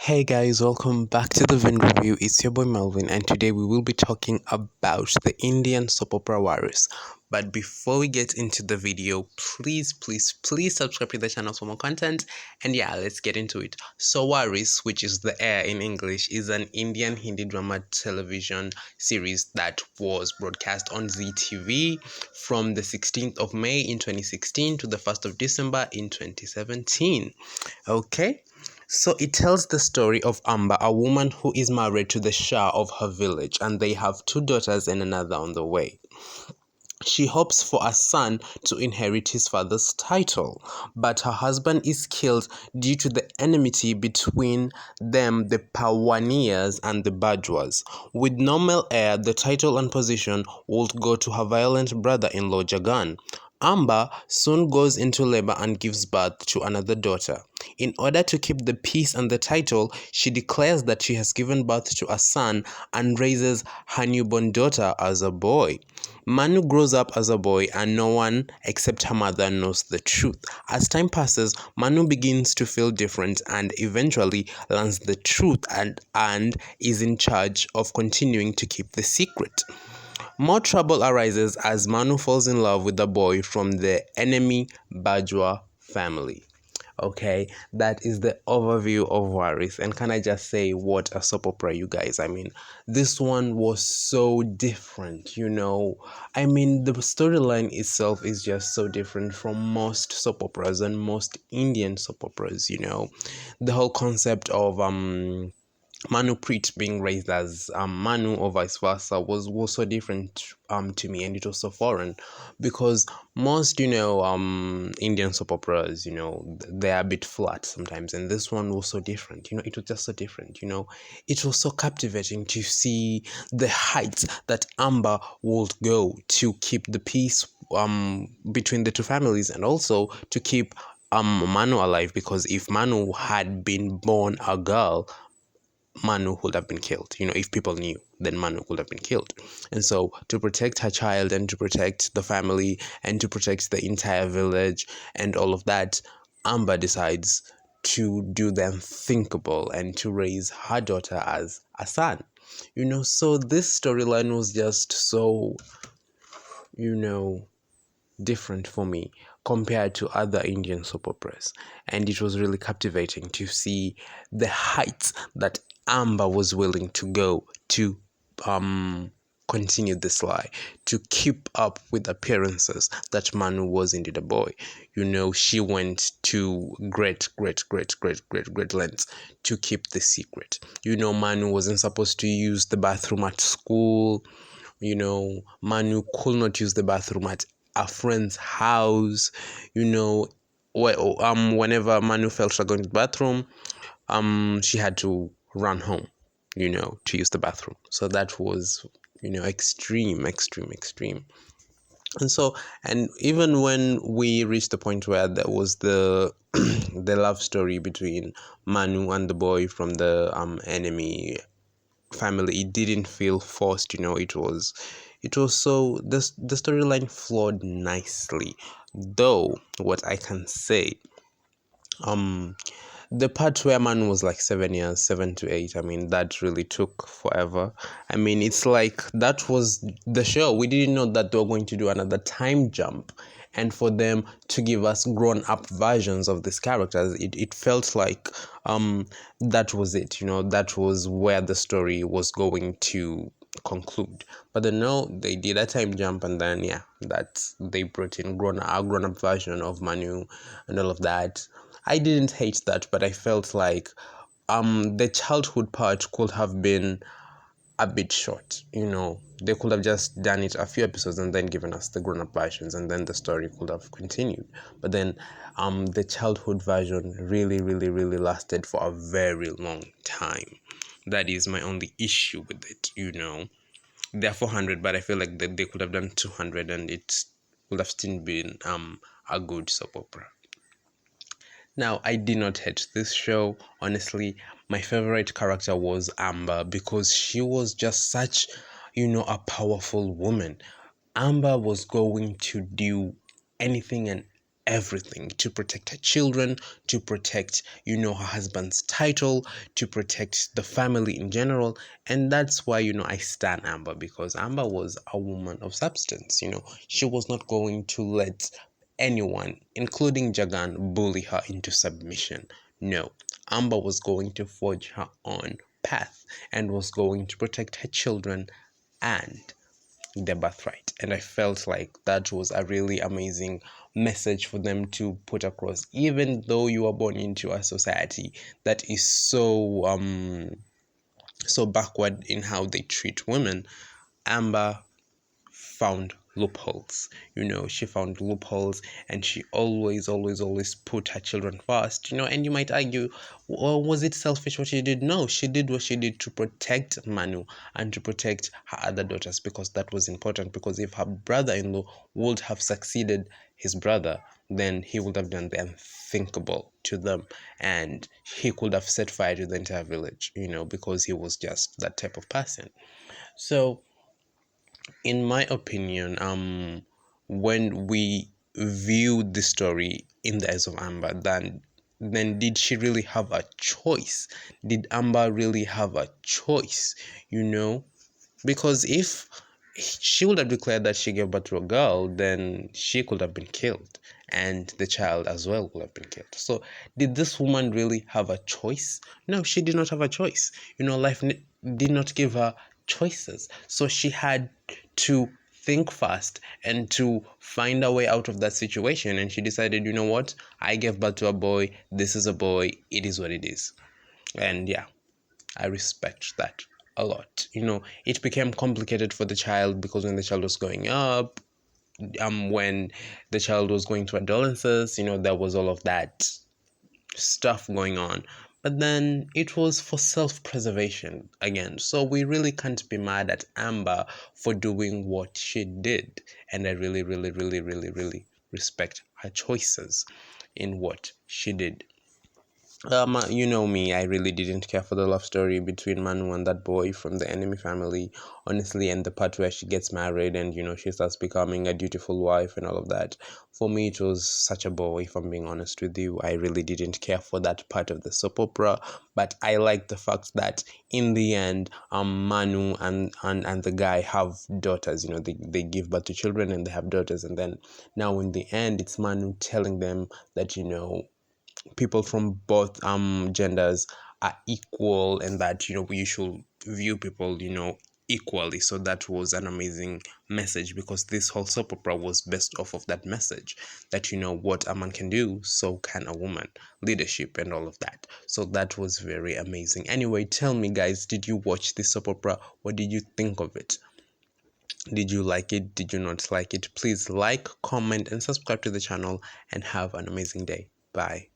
Hey guys, welcome back to the Vin Review. It's your boy Melvin, and today we will be talking about the Indian soap opera Waaris. But before we get into the video, please subscribe to the channel for more content. And yeah, let's get into it. So Waaris, which is the Heir in English, is an Indian Hindi drama television series that was broadcast on Zee TV from the 16th of May in 2016 to the 1st of December in 2017. Okay. So it tells the story of Amber, a woman who is married to the Shah of her village, and they have two daughters and another on the way. She hopes for a son to inherit his father's title, but her husband is killed due to the enmity between them, the Pawanias and the Bajwas. With no male heir, the title and position would go to her violent brother-in-law Jagan. Amber soon goes into labor and gives birth to another daughter. In order to keep the peace and the title, she declares that she has given birth to a son and raises her newborn daughter as a boy. Manu grows up as a boy and no one except her mother knows the truth. As time passes, Manu begins to feel different and eventually learns the truth and is in charge of continuing to keep the secret. More trouble arises as Manu falls in love with a boy from the enemy Bajwa family. Okay, that is the overview of Waaris. And can I just say, what a soap opera, you guys? I mean, this one was so different. I mean, the storyline itself is just so different from most soap operas and most Indian soap operas. The whole concept of Manu Preet being raised as Manu or vice versa was so different to me, and it was so foreign because most Indian soap operas they're a bit flat sometimes, and this one was so different. It was just so different. It was so captivating to see the heights that Amber would go to keep the peace between the two families, and also to keep Manu alive, because if Manu had been born a girl, Manu would have been killed. If people knew, then Manu would have been killed. And so, to protect her child and to protect the family and to protect the entire village and all of that, Amber decides to do the unthinkable and to raise her daughter as a son. So this storyline was just so, different for me compared to other Indian soap operas, and it was really captivating to see the heights that Amber was willing to go to continue this lie, to keep up with appearances that Manu was indeed a boy. She went to great lengths to keep the secret. Manu wasn't supposed to use the bathroom at school. Manu could not use the bathroom at a friend's house. Whenever Manu felt like going to the bathroom, she had to run home, to use the bathroom. So that was, extreme. And even when we reached the point where there was the the love story between Manu and the boy from the enemy family, it didn't feel forced. It was so the storyline flowed nicely. Though what I can say, the part where man was like 7 years, 7 to 8, I mean, that really took forever. I mean, it's like that was the show. We didn't know that they were going to do another time jump, and for them to give us grown-up versions of these characters, it felt like that was it. That was where the story was going to conclude. But then no, they did a time jump, and then yeah, that they brought in a grown-up version of Manu and all of that. I didn't hate that, but I felt like the childhood part could have been a bit short. They could have just done it a few episodes and then given us the grown-up versions, and then the story could have continued. But then the childhood version really lasted for a very long time. That is my only issue with it. They're 400, but I feel like they could have done 200 and it would have still been a good soap opera. Now, I did not hate this show. Honestly, my favorite character was Amber, because she was just such, a powerful woman. Amber was going to do anything and everything, to protect her children, to protect, her husband's title, to protect the family in general. And that's why, I stand Amber, because Amber was a woman of substance. She was not going to let anyone, including Jagan, bully her into submission. No, Amber was going to forge her own path and was going to protect her children and their birthright. And I felt like that was a really amazing message for them to put across, even though you are born into a society that is so backward in how they treat women. Amber found loopholes. She found loopholes, and she always put her children first. And you might argue, well, was it selfish what she did? No, she did what she did to protect Manu and to protect her other daughters, because that was important. Because if her brother-in-law would have succeeded his brother, then he would have done the unthinkable to them, and he could have set fire to the entire village, because he was just that type of person. So in my opinion, when we view the story in the eyes of Amber, then did she really have a choice? Did Amber really have a choice? Because if she would have declared that she gave birth to a girl, then she could have been killed, and the child as well would have been killed. So, did this woman really have a choice? No, she did not have a choice. Life did not give her choices. So, she had to think fast and to find a way out of that situation. And she decided, you know what? I gave birth to a boy. This is a boy. It is what it is. And yeah, I respect that a lot. It became complicated for the child, because when the child was growing up, when the child was going to adolescence, there was all of that stuff going on. But then it was for self-preservation again. So we really can't be mad at Amber for doing what she did. And I really, really, really, really, really respect her choices in what she did. You know me, I really didn't care for the love story between Manu and that boy from the enemy family, honestly, and the part where she gets married and, she starts becoming a dutiful wife and all of that. For me, it was such a bore, if I'm being honest with you. I really didn't care for that part of the soap opera, but I like the fact that in the end, Manu and the guy have daughters. They give birth to children and they have daughters, and then now in the end, it's Manu telling them that, people from both genders are equal, and that we should view people equally. So that was an amazing message, because this whole soap opera was based off of that message, that what a man can do, so can a woman. Leadership and all of that. So that was very amazing. Anyway, tell me, guys, did you watch this soap opera? What did you think of it? Did you like it? Did you not like it? Please like, comment, and subscribe to the channel, and have an amazing day. Bye.